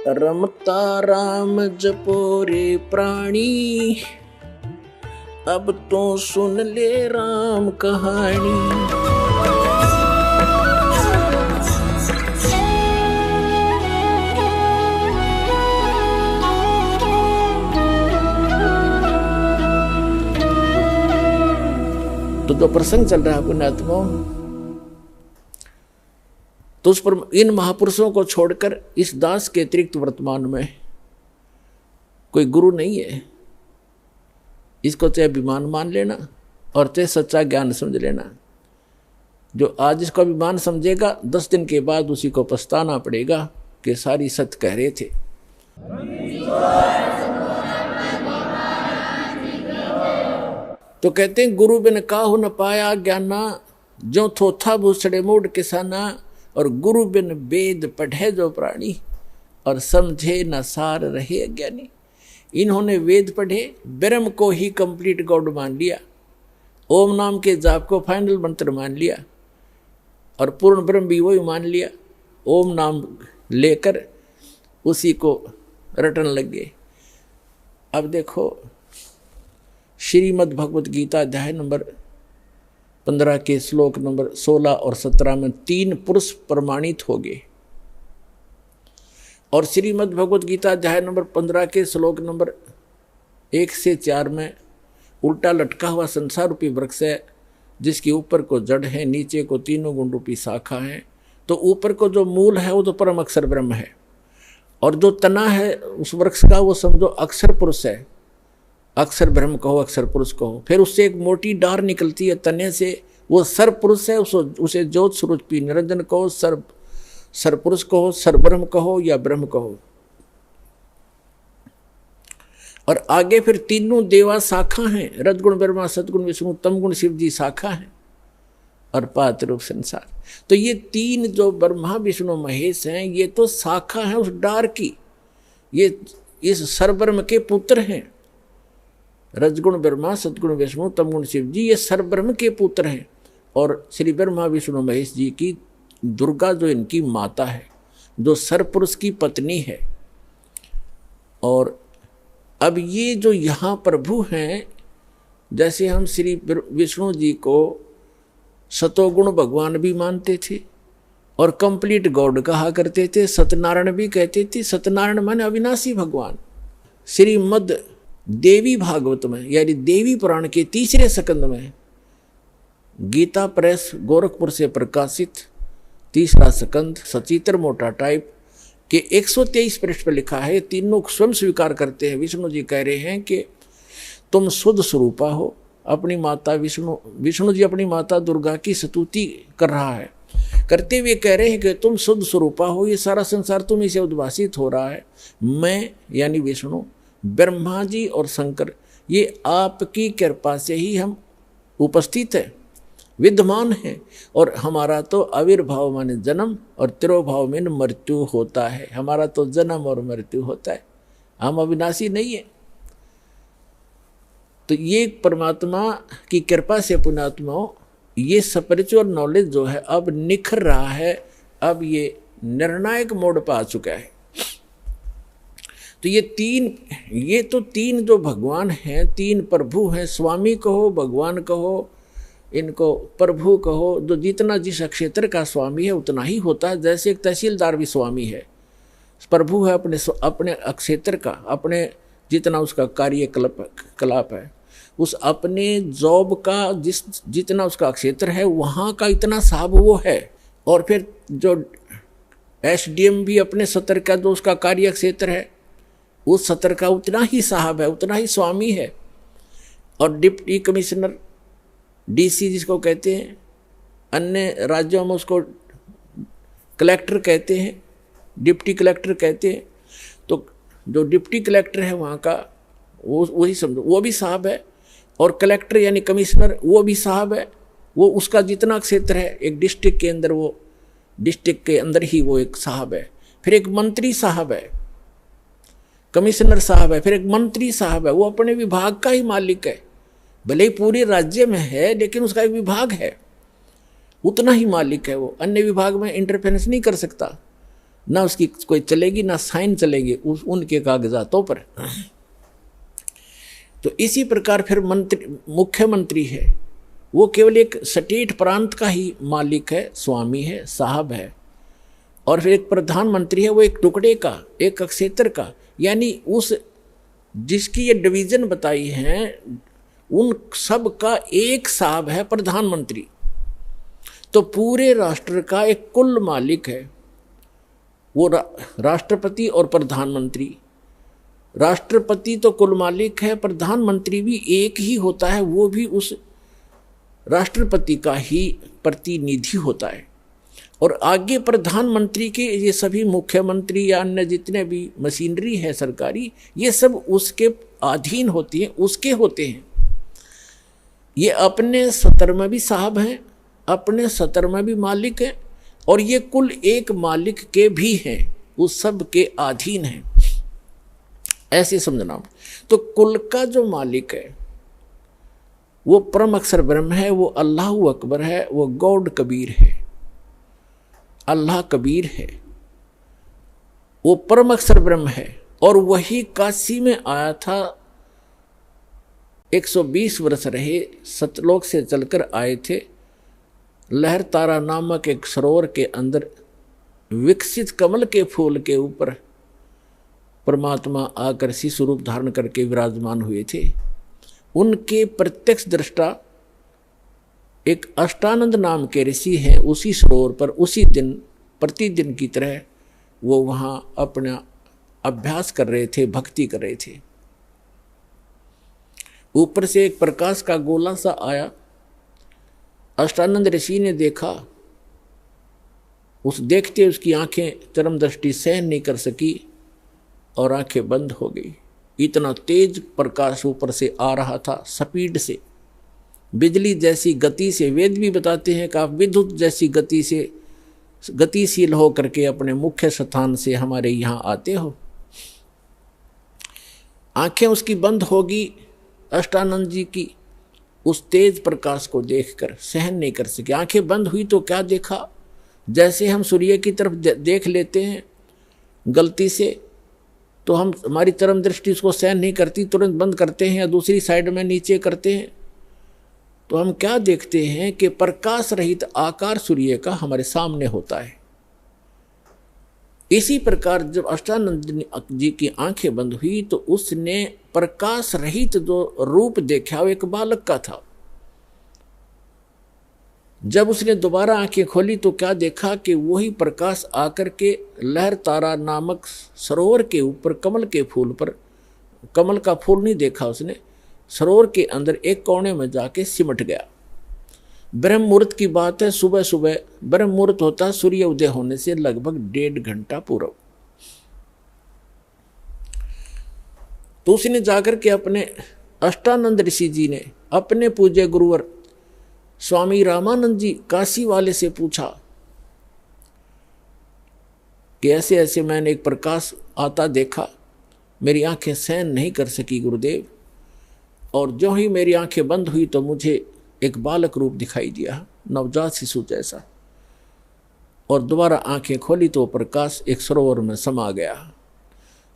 रमता राम जपो रे प्राणी, अब तो सुन ले राम कहानी। तो जो प्रसंग चल रहा है पुण्यात्माओं, तो उस पर इन महापुरुषों को छोड़कर इस दास के अतिरिक्त वर्तमान में कोई गुरु नहीं है। इसको चाहे अभिमान मान लेना और चाहे सच्चा ज्ञान समझ लेना। जो आज इसको अभिमान समझेगा 10 दिन के बाद उसी को पछताना पड़ेगा कि सारी सत्य कह रहे थे। तो कहते हैं गुरु बिन काहू न पाया ज्ञाना, जो थोथा भूसड़े मूड किसाना। और गुरु बिन वेद पढ़े जो प्राणी, और समझे न सार रहे अज्ञानी। इन्होंने वेद पढ़े, ब्रह्म को ही कंप्लीट गॉड मान लिया, ओम नाम के जाप को फाइनल मंत्र मान लिया, और पूर्ण ब्रह्म भी वही मान लिया। ओम नाम लेकर उसी को रटन लग गए। अब देखो श्रीमद् भगवत गीता अध्याय नंबर 15 के श्लोक नंबर 16 और 17 में 3 पुरुष प्रमाणित हो गए, और श्रीमद् भगवत गीता अध्याय नंबर 15 के श्लोक नंबर 1 से 4 में उल्टा लटका हुआ संसार रूपी वृक्ष है, जिसके ऊपर को जड़ है, नीचे को 3 गुण रूपी शाखा है। तो ऊपर को जो मूल है वो तो परम अक्षर ब्रह्म है, और जो तना है उस वृक्ष का वो समझो अक्षर पुरुष है। अक्षर ब्रह्म कहो, अक्षर पुरुष कहो। फिर उससे एक मोटी डार निकलती है तने से, वो सर पुरुष है, उसे ज्योत स्वरूप निरंजन कहो, सर पुरुष कहो, सर ब्रह्म कहो या ब्रह्म कहो। और आगे फिर 3 देवा शाखा हैं, रजगुण ब्रह्मा, सतगुण विष्णु, तमगुण शिव जी शाखा है, और पात रूप संसार। तो ये 3 जो ब्रह्मा विष्णु महेश हैं, ये तो शाखा है उस डार की। ये इस सरब्रह्म के पुत्र हैं। रजगुण ब्रह्मा, सतगुण विष्णु, तमगुण शिव जी, ये सरब्रह्म के पुत्र हैं। और श्री ब्रह्मा विष्णु महेश जी की दुर्गा जो इनकी माता है, जो सरपुरुष की पत्नी है। और अब ये जो यहाँ प्रभु हैं, जैसे हम श्री विष्णु जी को सतोगुण भगवान भी मानते थे और कंप्लीट गॉड कहा करते थे, सत्यनारायण भी कहते थे। सत्यनारायण माने अविनाशी भगवान। श्रीमद् देवी भागवत में यानी देवी पुराण के 3रे स्कंद में गीता प्रेस गोरखपुर से प्रकाशित 3रा स्कंद सचित्र मोटा टाइप के 123 पृष्ठ पर लिखा है। तीनों स्वयं स्वीकार करते हैं। विष्णु जी कह रहे हैं कि तुम शुद्ध स्वरूपा हो। अपनी माता विष्णु जी अपनी माता दुर्गा की स्तुति कर रहा है, करते हुए कह रहे हैं कि तुम शुद्ध स्वरूपा हो, ये सारा संसार तुम्हीं से उद्भासित हो रहा है। मैं यानी विष्णु, ब्रह्मा जी और शंकर, ये आपकी कृपा से ही हम उपस्थित हैं, विद्यमान हैं। और हमारा तो आविर्भाव माने जन्म और तिरोभाव में मृत्यु होता है। हमारा तो जन्म और मृत्यु होता है, हम अविनाशी नहीं है। तो ये परमात्मा की कृपा से पुण्यात्माओं, ये स्पिरिचुअल नॉलेज जो है अब निखर रहा है। अब ये निर्णायक मोड पर आ चुका है। तो ये 3 जो भगवान हैं, 3 प्रभु हैं। स्वामी कहो, भगवान कहो, इनको प्रभु कहो। जो जितना जिस क्षेत्र का स्वामी है उतना ही होता है। जैसे एक तहसीलदार भी स्वामी है, प्रभु है अपने क्षेत्र का, अपने जितना उसका कार्यकलाप है, उस अपने जॉब का जितना उसका क्षेत्र है वहाँ का इतना साहब वो है। और फिर जो SDM भी अपने सत्र का जो उसका कार्य क्षेत्र है, उस सत्र का उतना ही साहब है, उतना ही स्वामी है। और डिप्टी कमिश्नर DC जिसको कहते हैं, अन्य राज्यों में उसको कलेक्टर कहते हैं, डिप्टी कलेक्टर कहते हैं। तो जो डिप्टी कलेक्टर है वहाँ का वही समझो, वो भी साहब है। और कलेक्टर यानी कमिश्नर वो भी साहब है। वो उसका जितना क्षेत्र है एक डिस्ट्रिक्ट के अंदर, वो डिस्ट्रिक्ट के अंदर ही वो एक साहब है। फिर एक मंत्री साहब है, कमिश्नर साहब है, फिर एक मंत्री साहब है। वो अपने विभाग का ही मालिक है, भले ही पूरे राज्य में है लेकिन उसका एक विभाग है, उतना ही मालिक है वो। अन्य विभाग में इंटरफेरेंस नहीं कर सकता। ना उसकी कोई चलेगी ना साइन चलेंगे उनके कागजातों पर। तो इसी प्रकार फिर मुख्यमंत्री है, वो केवल एक स्टेट प्रांत का ही मालिक है, स्वामी है, साहब है। और फिर एक प्रधानमंत्री है, वो एक टुकड़े का, एक क्षेत्र का, यानी उस जिसकी ये डिवीजन बताई है उन सब का एक साहब है प्रधानमंत्री। तो पूरे राष्ट्र का एक कुल मालिक है वो राष्ट्रपति और प्रधानमंत्री। राष्ट्रपति तो कुल मालिक है, प्रधानमंत्री भी एक ही होता है, वो भी उस राष्ट्रपति का ही प्रतिनिधि होता है। और आगे प्रधानमंत्री के ये सभी मुख्यमंत्री या अन्य जितने भी मशीनरी है सरकारी, ये सब उसके अधीन होती है, उसके होते हैं। ये अपने सतर में भी साहब हैं, अपने सतर में भी मालिक हैं, और ये कुल एक मालिक के भी हैं, उस सब के अधीन हैं, ऐसे समझना। तो कुल का जो मालिक है वो परम अक्षर ब्रह्म है, वो अल्लाह अकबर है, वो गॉड कबीर है, अल्लाह कबीर है, वो परम अक्षर ब्रह्म है। और वही काशी में आया था, 120 वर्ष रहे, सतलोक से चलकर आए थे, लहर तारा नामक एक सरोवर के अंदर विकसित कमल के फूल के ऊपर परमात्मा आकर शिशु रूप धारण करके विराजमान हुए थे। उनके प्रत्यक्ष दृष्टा एक अष्टानंद नाम के ऋषि हैं, उसी सरोवर पर उसी दिन प्रतिदिन की तरह वो वहाँ अपना अभ्यास कर रहे थे, भक्ति कर रहे थे। ऊपर से एक प्रकाश का गोला सा आया, अष्टानंद ऋषि ने देखा, उस देखते उसकी आंखें चरम दृष्टि सहन नहीं कर सकी और आंखें बंद हो गई। इतना तेज प्रकाश ऊपर से आ रहा था, स्पीड से, बिजली जैसी गति से। वेद भी बताते हैं कि आप विद्युत जैसी गति से गतिशील हो करके अपने मुख्य स्थान से हमारे यहाँ आते हो। आंखें उसकी बंद होगी, अष्टानंद जी की उस तेज प्रकाश को देखकर सहन नहीं कर सके। आंखें बंद हुई तो क्या देखा, जैसे हम सूर्य की तरफ देख लेते हैं गलती से, तो हम हमारी चरम दृष्टि उसको सहन नहीं करती, तुरंत बंद करते हैं या दूसरी साइड में नीचे करते हैं। तो हम क्या देखते हैं कि प्रकाश रहित आकार सूर्य का हमारे सामने होता है। इसी प्रकार जब अष्टानंद जी की आंखें बंद हुई तो उसने प्रकाश रहित जो रूप देखा वो एक बालक का था। जब उसने दोबारा आंखें खोली तो क्या देखा कि वही प्रकाश आकर के लहर तारा नामक सरोवर के ऊपर कमल के फूल पर, कमल का फूल नहीं देखा उसने, सरोवर के अंदर एक कोने में जाके सिमट गया। ब्रह्म मुहूर्त की बात है, सुबह सुबह ब्रह्म मुहूर्त होता है सूर्य उदय होने से लगभग 1.5 घंटा पूर्व। तो उसने जाकर के अपने अष्टानंद ऋषि जी ने अपने पूज्य गुरुवर स्वामी रामानंद जी काशी वाले से पूछा कि ऐसे ऐसे मैंने एक प्रकाश आता देखा, मेरी आंखें सहन नहीं कर सकी गुरुदेव, और जो ही मेरी आंखें बंद हुई तो मुझे एक बालक रूप दिखाई दिया, नवजात शिशु जैसा, और दोबारा आंखें खोली तो प्रकाश एक सरोवर में समा गया।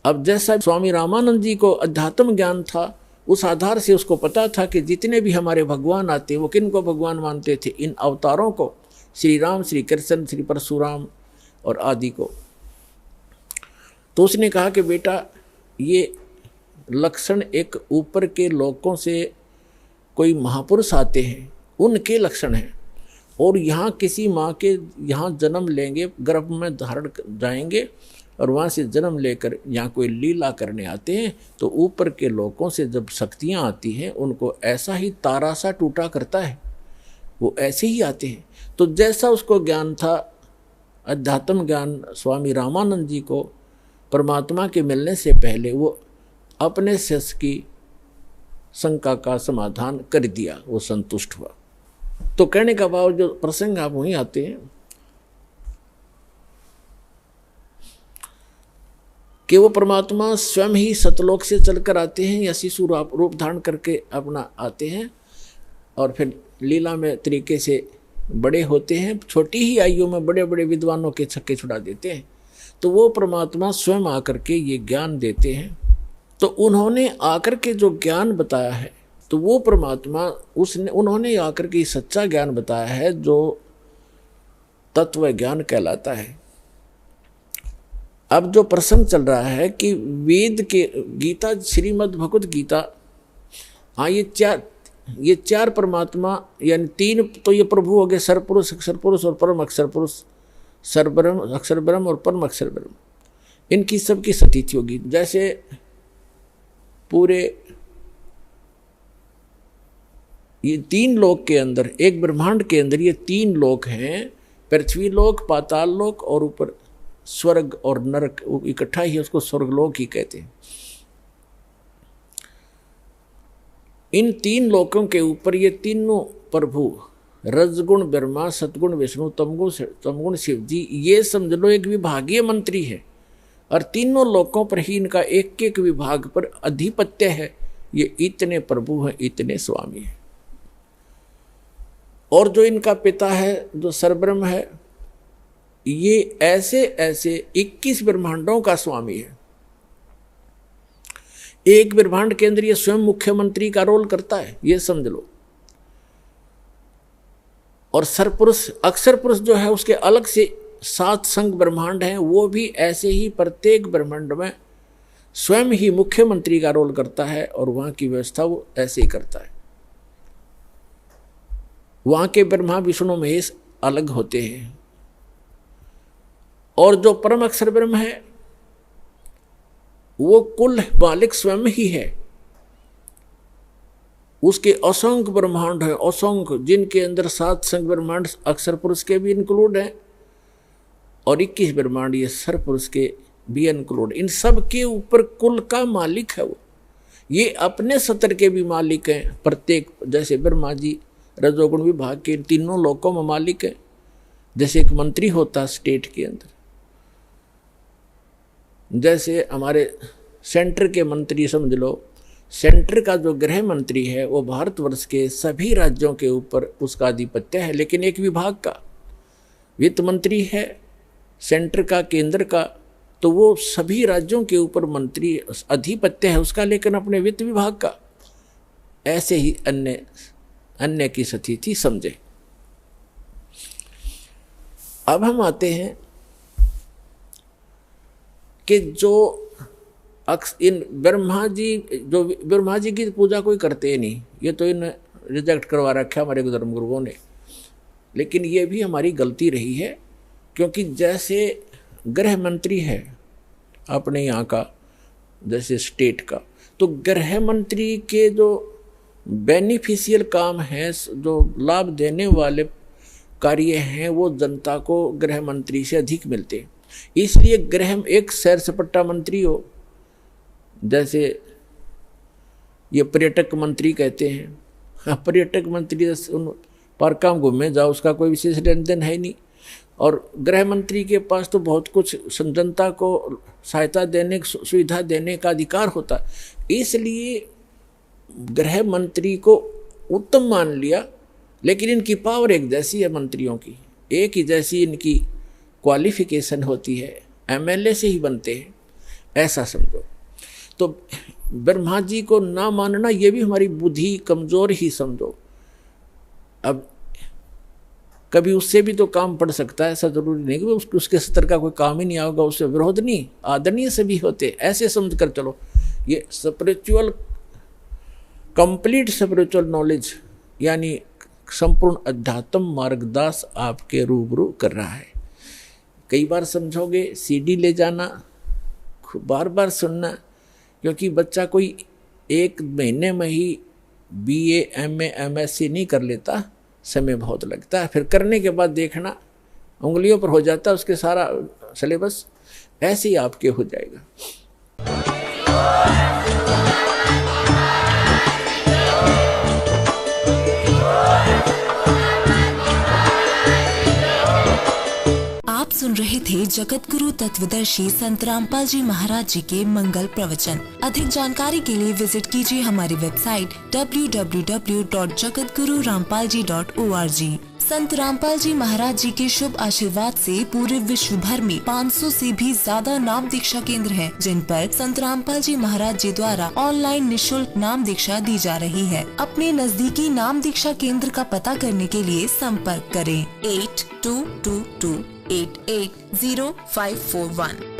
अब जैसा स्वामी रामानंद जी को अध्यात्म ज्ञान था, उस आधार से उसको पता था कि जितने भी हमारे भगवान आते वो किन को भगवान मानते थे, इन अवतारों को, श्री राम, श्री कृष्ण, श्री परशुराम और आदि को। तो उसने कहा कि बेटा ये लक्षण एक ऊपर के लोकों से कोई महापुरुष आते हैं उनके लक्षण हैं, और यहाँ किसी माँ के यहाँ जन्म लेंगे, गर्भ में धारण जाएंगे और वहाँ से जन्म लेकर यहाँ कोई लीला करने आते हैं, तो ऊपर के लोकों से जब शक्तियाँ आती हैं उनको ऐसा ही तारा सा टूटा करता है, वो ऐसे ही आते हैं। तो जैसा उसको ज्ञान था, अध्यात्म ज्ञान स्वामी रामानंद जी को परमात्मा के मिलने से पहले, वो अपने शिष्य की शंका का समाधान कर दिया, वो संतुष्ट हुआ। तो कहने का भाव जो प्रसंग आप वहीं आते हैं कि वो परमात्मा स्वयं ही सतलोक से चलकर आते हैं या शिशु रूप धारण करके अपना आते हैं, और फिर लीला में तरीके से बड़े होते हैं, छोटी ही आयु में बड़े बड़े विद्वानों के छक्के छुड़ा देते हैं। तो वो परमात्मा स्वयं आकर के ये ज्ञान देते हैं। तो उन्होंने आकर के जो ज्ञान बताया है, तो वो परमात्मा उन्होंने आकर के सच्चा ज्ञान बताया है जो तत्व ज्ञान कहलाता है। अब जो प्रसंग चल रहा है कि वेद के गीता, श्रीमद् भगवत गीता, हाँ ये चार परमात्मा यानी तीन तो ये प्रभु हो गए, सरपुरुष, अक्षर पुरुष और परम अक्षर पुरुष, सरब्रह्म, अक्षर ब्रह्म और परम अक्षर ब्रह्म, इनकी सबकी सतीथि होगी। जैसे पूरे ये तीन लोक के अंदर, एक ब्रह्मांड के अंदर ये तीन लोक हैं, पृथ्वी लोक, पाताल लोक और ऊपर स्वर्ग और नरक, इकट्ठा ही उसको स्वर्गलोक ही कहते हैं। इन तीन लोकों के ऊपर ये तीनों प्रभु, रजगुण ब्रह्मा, सतगुण विष्णु, तमगुण शिव जी, ये समझ लो एक विभागीय मंत्री है और तीनों लोकों पर ही इनका एक एक विभाग पर अधिपत्य है। ये इतने प्रभु हैं, इतने स्वामी हैं। और जो इनका पिता है, जो सरब्रह्म है, ये ऐसे ऐसे 21 ब्रह्मांडों का स्वामी है। एक ब्रह्मांड के अंदर ये स्वयं मुख्यमंत्री का रोल करता है, ये समझ लो। और सरपुरुष, अक्षर पुरुष जो है, उसके अलग से 7 संघ ब्रह्मांड हैं, वो भी ऐसे ही प्रत्येक ब्रह्मांड में स्वयं ही मुख्यमंत्री का रोल करता है और वहां की व्यवस्था वो ऐसे ही करता है। वहां के ब्रह्मा विष्णु महेश अलग होते हैं। और जो परम अक्षर ब्रह्म है वो कुल मालिक स्वयं ही है। उसके असंख्य ब्रह्मांड है, असंख्य, जिनके अंदर 7 संख्य ब्रह्मांड अक्षर पुरुष के भी इंक्लूड हैं और 21 ब्रह्मांड ये सर पुरुष के भी इंक्लूड। इन सब के ऊपर कुल का मालिक है वो। ये अपने सत्र के भी मालिक हैं प्रत्येक, जैसे ब्रह्मा जी रजोगुण विभाग के तीनों लोकों में मालिक है। जैसे एक मंत्री होता है स्टेट के अंदर, जैसे हमारे सेंटर के मंत्री समझ लो, सेंटर का जो गृह मंत्री है वो भारतवर्ष के सभी राज्यों के ऊपर उसका आधिपत्य है, लेकिन एक विभाग का। वित्त मंत्री है सेंटर का, केंद्र का, तो वो सभी राज्यों के ऊपर मंत्री आधिपत्य है उसका, लेकिन अपने वित्त विभाग का। ऐसे ही अन्य की स्थिति समझे। अब हम आते हैं कि जो इन ब्रह्मा जी की पूजा कोई करते ही नहीं, ये तो इन रिजेक्ट करवा रखा हमारे धर्म गुरुओं ने। लेकिन ये भी हमारी गलती रही है, क्योंकि जैसे गृह मंत्री है अपने यहाँ का, जैसे स्टेट का, तो गृह मंत्री के जो बेनिफिशियल काम है, जो लाभ देने वाले कार्य हैं, वो जनता को गृह मंत्री से अधिक मिलते हैं। इसलिए गृह, एक सैर सपाटा मंत्री हो, जैसे ये पर्यटक मंत्री कहते हैं, हाँ पर्यटक मंत्री पर काम घूमे जाओ, उसका कोई विशेष लेन देन है नहीं। और गृह मंत्री के पास तो बहुत कुछ जनता को सहायता देने, सुविधा देने का अधिकार होता। इसलिए गृह मंत्री को उत्तम मान लिया, लेकिन इनकी पावर एक जैसी है मंत्रियों की, एक ही जैसी इनकी क्वालिफिकेशन होती है, एमएलए से ही बनते हैं, ऐसा समझो। तो ब्रह्मा जी को ना मानना ये भी हमारी बुद्धि कमजोर ही समझो। अब कभी उससे भी तो काम पड़ सकता है, ऐसा जरूरी नहीं कि उसके स्तर का कोई काम ही नहीं आएगा, उससे विरोध नहीं, आदरणीय से भी होते, ऐसे समझ कर चलो। ये स्पिरिचुअल, कंप्लीट स्पिरिचुअल नॉलेज यानी संपूर्ण अध्यात्म मार्गदास आपके रूबरू कर रहा है। कई बार समझोगे, सीडी ले जाना, बार बार सुनना, क्योंकि बच्चा कोई 1 महीने में ही BA MA MSc नहीं कर लेता, समय बहुत लगता है। फिर करने के बाद देखना उंगलियों पर हो जाता है उसके सारा सिलेबस, ऐसे ही आपके हो जाएगा। आप सुन रहे थे जगत गुरु तत्वदर्शी संत रामपाल जी महाराज जी के मंगल प्रवचन। अधिक जानकारी के लिए विजिट कीजिए हमारी वेबसाइट www.jagatgururampalji.org। संत रामपाल जी महाराज जी के शुभ आशीर्वाद से पूरे विश्व भर में 500 से भी ज्यादा नाम दीक्षा केंद्र हैं, जिन पर संत रामपाल जी महाराज जी द्वारा ऑनलाइन निशुल्क नाम दीक्षा दी जा रही है। अपने नजदीकी नाम दीक्षा केंद्र का पता करने के लिए संपर्क करें 8222880541।